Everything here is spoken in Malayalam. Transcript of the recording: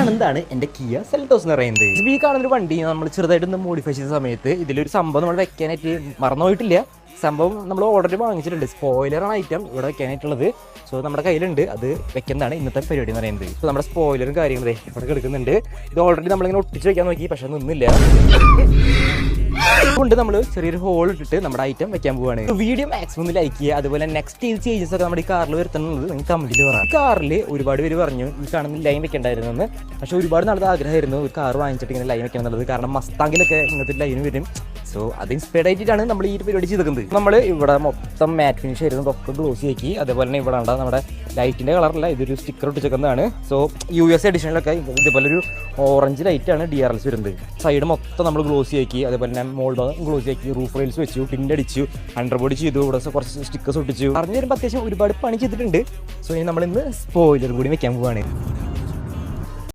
കാണുന്നതാണ് എൻ്റെ കിയ സെൽറ്റോസ് എന്ന് പറയുന്നത്. ഈ കാണുന്നൊരു വണ്ടി നമ്മൾ ചെറുതായിട്ടൊന്ന് മോഡിഫൈ ചെയ്ത സമയത്ത് ഇതിലൊരു സംഭവം നമ്മൾ വെക്കാനായിട്ട് മറന്നുപോയിട്ടില്ല. സംഭവം നമ്മൾ ഓൾറെഡി വാങ്ങിച്ചിട്ടുണ്ട്. സ്പോയിലറാണ് ഐറ്റം ഇവിടെ വെക്കാനായിട്ടുള്ളത്. സോ നമ്മുടെ കയ്യിലുണ്ട്, അത് വെക്കുന്നതാണ് ഇന്നത്തെ പരിപാടി എന്ന് പറയുന്നത്. സോ നമ്മുടെ സ്പോയിലറും കാര്യങ്ങളും ഇവിടെ കിടക്കുന്നുണ്ട്. ഇത് ഓൾറെഡി നമ്മളിങ്ങനെ ഒട്ടിച്ച് വെക്കാൻ നോക്കി, പക്ഷെ നിന്നില്ല. അതുകൊണ്ട് നമ്മൾ ചെറിയൊരു ഹോൾ ഇട്ടിട്ട് നമ്മുടെ ഐറ്റം വെക്കാൻ പോവാണ്. വീഡിയോ മാക്സിമം ലൈക്ക് ചെയ്യുക. അതുപോലെ നെക്സ്റ്റ് ചേഞ്ചസ് ഒക്കെ നമ്മുടെ ഈ കാറിൽ വരുത്തുന്നത് നിങ്ങൾക്ക് കമന്റിൽ പറയാം. കാറിൽ ഒരുപാട് പേര് പറഞ്ഞു ഈ കാണുന്ന ലൈൻ വെക്കേണ്ടായിരുന്നു എന്ന്. പക്ഷെ ഒരുപാട് നാളത്തെ ആഗ്രഹമായിരുന്നു ഒരു കാർ വാങ്ങിച്ചിട്ട് ഇങ്ങനെ ലൈൻ വെക്കണം എന്നുള്ളത്. കാരണം മസ്താങ്കിലൊക്കെ ഇങ്ങനത്തെ ലൈൻ വരും. സോ അത് ഇൻസ്പയർഡ് ആയിട്ടാണ് നമ്മൾ ഈ പരിപാടി ചെയ്തിരിക്കുന്നത്. നമ്മൾ ഇവിടെ മൊത്തം മാറ്റ് ഫിനിഷ് ആയിരുന്നു, ഇതൊക്കെ ഗ്ലോസി ആക്കി. അതേപോലെ തന്നെ ഇവിടെ ഉണ്ടാകും നമ്മുടെ ലൈറ്റിൻ്റെ കളറല്ല, ഇതൊരു സ്റ്റിക്കർ ഒട്ടിച്ചേക്കുന്നതാണ്. സോ US എഡിഷനിലൊക്കെ ഇതേപോലെ ഒരു ഓറഞ്ച് ലൈറ്റാണ് DRLs വരുന്നത്. സൈഡ് മൊത്തം നമ്മൾ ഗ്ലോസി ആക്കി. അതേപോലെ തന്നെ മോൾ ഭാഗം ഗ്ലോസി ആക്കി, റൂഫ് റെയിൽസ് വെച്ചു, പിന്നടിച്ചു, അണ്ടർബോഡി ചെയ്തു, ഇവിടെ കുറച്ച് സ്റ്റിക്കേഴ്സ് ഒട്ടിച്ചു. പറഞ്ഞു വരുമ്പോൾ അത്യാവശ്യം ഒരുപാട് പണി ചെയ്തിട്ടുണ്ട്. സോ ഇനി നമ്മൾ ഇന്ന് സ്പോയിലർ കൂടി വെക്കാൻ പോവാണ്.